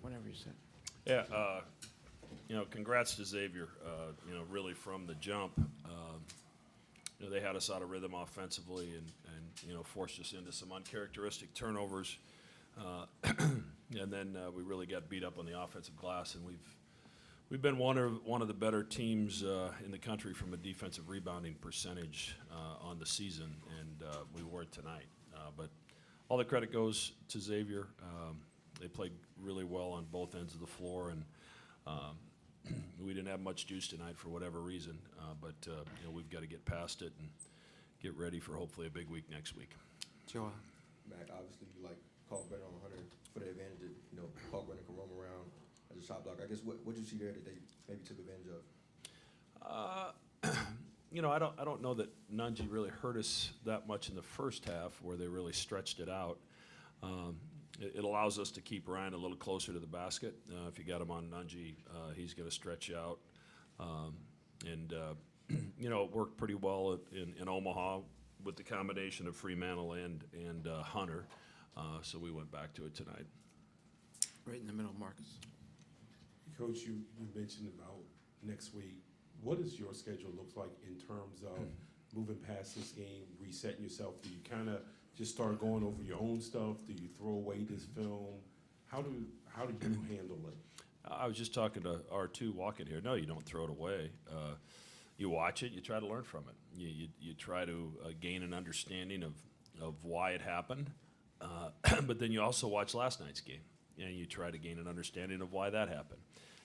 Whenever you said. Yeah, congrats to Xavier. Really from the jump, they had us out of rhythm offensively and forced us into some uncharacteristic turnovers. And then we really got beat up on the offensive glass, and we've been one of the better teams in the country from a defensive rebounding percentage on the season, and we weren't tonight. But all the credit goes to Xavier. They played really well on both ends of the floor, and we didn't have much juice tonight for whatever reason. But we've got to get past it and get ready for hopefully a big week next week. Joel. Mac, obviously you like Kalkbrenner on Hunter for the advantage that Kalkbrenner can roam around as a shot blocker. I guess what you see there that they maybe took advantage of? I don't know that Nunji really hurt us that much in the first half where they really stretched it out. It allows us to keep Ryan a little closer to the basket. If you got him on Nunji, he's going to stretch out. It worked pretty well in Omaha with the combination of Fremantle and Hunter. So we went back to it tonight. Right in the middle, Marcus. Coach, you mentioned about next week. What does your schedule look like in terms of moving past this game, resetting yourself? Do you kind of just start going over your own stuff? Do you throw away this film? How do you handle it? I was just talking to R2 walking here. No, you don't throw it away. You watch it. You try to learn from it. You try to gain an understanding of why it happened. But then you also watch last night's game, and you try to gain an understanding of why that happened,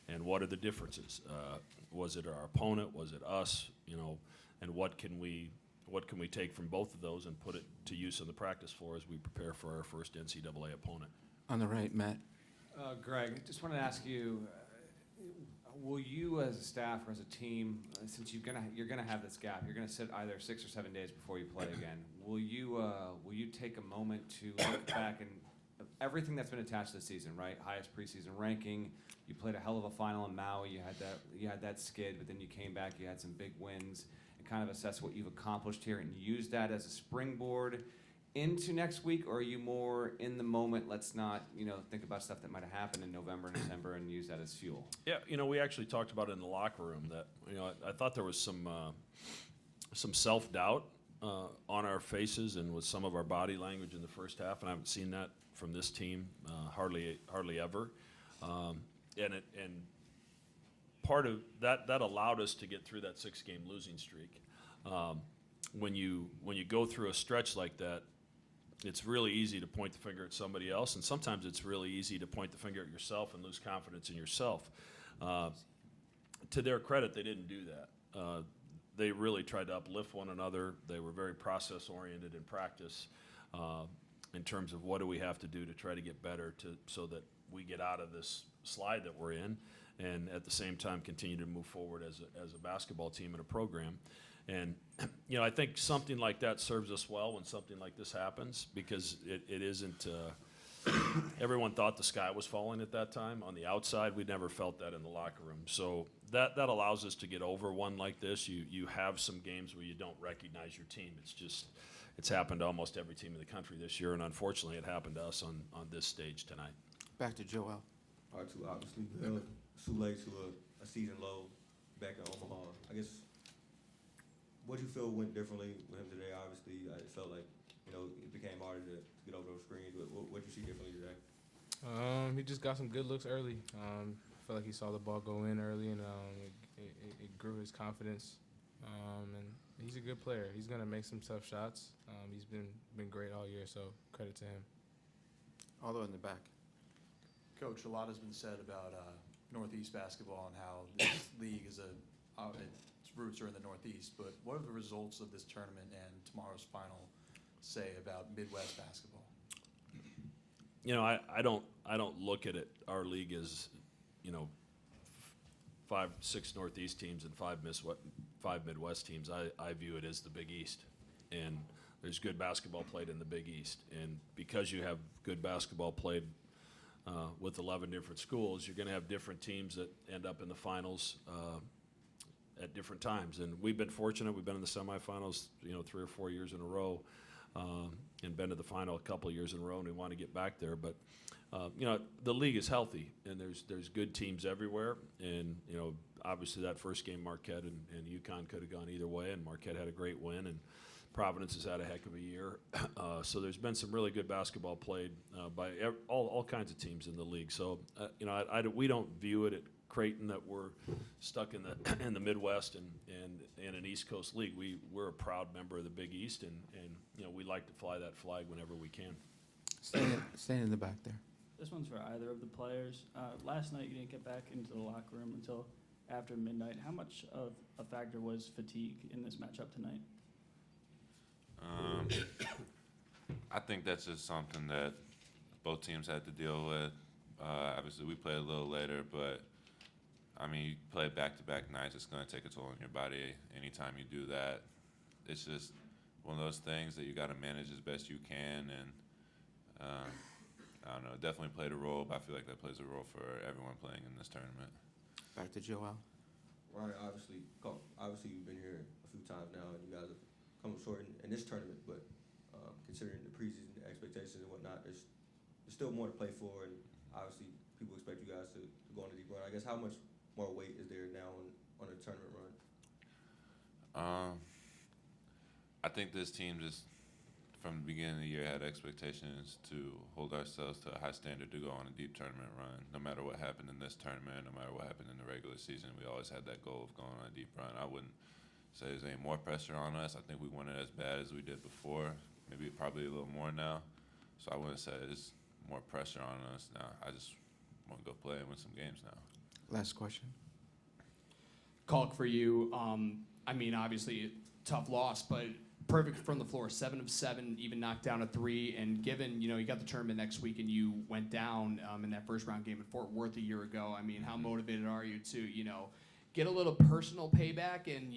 and what are the differences. Was it our opponent? Was it us? And what can we take from both of those and put it to use on the practice floor as we prepare for our first NCAA opponent? On the right, Matt. Greg, just wanted to ask you, will you as a staff or as a team, since you're gonna have this gap, you're gonna sit either 6 or 7 days before you play again, will you take a moment to look back and everything that's been attached to the season, right? Highest preseason ranking, you played a hell of a final in Maui, you had that skid, but then you came back, you had some big wins, and kind of assess what you've accomplished here and use that as a springboard into next week? Or are you more in the moment, let's not think about stuff that might have happened in November and December and use that as fuel? Yeah, we actually talked about it in the locker room that I thought there was some self-doubt on our faces and with some of our body language in the first half, and I haven't seen that from this team hardly ever. And part of that allowed us to get through that 6-game losing streak. When you go through a stretch like that, it's really easy to point the finger at somebody else, and sometimes it's really easy to point the finger at yourself and lose confidence in yourself. To their credit, they didn't do that. They really tried to uplift one another. They were very process-oriented in practice in terms of what do we have to do to try to get better so that we get out of this slide that we're in, and at the same time continue to move forward as a basketball team and a program. And I think something like that serves us well when something like this happens, because it isn't everyone thought the sky was falling at that time. On the outside, we never felt that in the locker room. So that allows us to get over one like this. You have some games where you don't recognize your team. It's happened to almost every team in the country this year, and unfortunately it happened to us on this stage tonight. Back to Joel. R2 obviously Sule to a season low back in Omaha. I guess, what do you feel went differently with him today? Obviously, it felt like it became harder to get over those screens. What did you see differently today? He just got some good looks early. I felt like he saw the ball go in early, and it grew his confidence. And he's a good player. He's gonna make some tough shots. He's been great all year, so credit to him. Although in the back. Coach, a lot has been said about Northeast basketball and how this league is its roots are in the Northeast. But what are the results of this tournament and tomorrow's final say about Midwest basketball? I don't look at it. Our league is, 5-6 Northeast teams and 5 Midwest teams. I view it as the Big East, and there's good basketball played in the Big East. And because you have good basketball played with 11 different schools, you're going to have different teams that end up in the finals at different times. And we've been fortunate. We've been in the semifinals, 3 or 4 years in a row, and been to the final a couple of years in a row, and we want to get back there. But the league is healthy, and there's good teams everywhere. And, obviously that first game, Marquette and UConn could have gone either way, and Marquette had a great win, and Providence has had a heck of a year. So there's been some really good basketball played by all kinds of teams in the league. So, we don't view it at Creighton that we're stuck in the Midwest and in an East Coast league. We're a proud member of the Big East, and we like to fly that flag whenever we can. Stand in the back there. This one's for either of the players. Last night you didn't get back into the locker room until after midnight. How much of a factor was fatigue in this matchup tonight? I think that's just something that both teams had to deal with. Obviously, we played a little later, but you play back-to-back nights. It's going to take a toll on your body. Anytime you do that, it's just one of those things that you got to manage as best you can. And I don't know, it definitely played a role, but I feel like that plays a role for everyone playing in this tournament. Back to Joel. Ryan, obviously you've been here a few times now, and you guys have come up short in this tournament. But considering the preseason expectations and whatnot, there's still more to play for, and obviously people expect you guys to go on a deep run. I guess how much more weight is there now on a tournament run? I think this team just, from the beginning of the year, had expectations to hold ourselves to a high standard to go on a deep tournament run. No matter what happened in this tournament, no matter what happened in the regular season, we always had that goal of going on a deep run. I wouldn't say there's any more pressure on us. I think we want it as bad as we did before, maybe probably a little more now. So I wouldn't say there's more pressure on us now. I just want to go play and win some games now. Last question. Kalk, for you, obviously tough loss, but perfect from the floor, 7 of 7, even knocked down a 3. And given, you got the tournament next week and you went down in that first round game at Fort Worth a year ago, how motivated are you to, get a little personal payback and,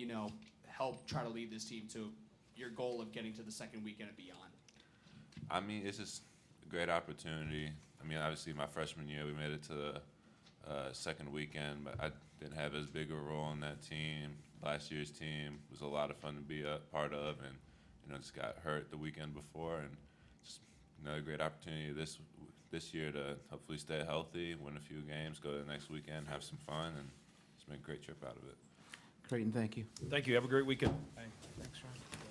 help try to lead this team to your goal of getting to the second weekend and beyond? It's just a great opportunity. Obviously my freshman year we made it to the second weekend, but I didn't have as big a role in that team. Last year's team was a lot of fun to be a part of, and just got hurt the weekend before, and just another great opportunity this year to hopefully stay healthy, win a few games, go to the next weekend, have some fun, and just make a great trip out of it. Creighton, thank you. Thank you. Have a great weekend. Thanks, Ryan.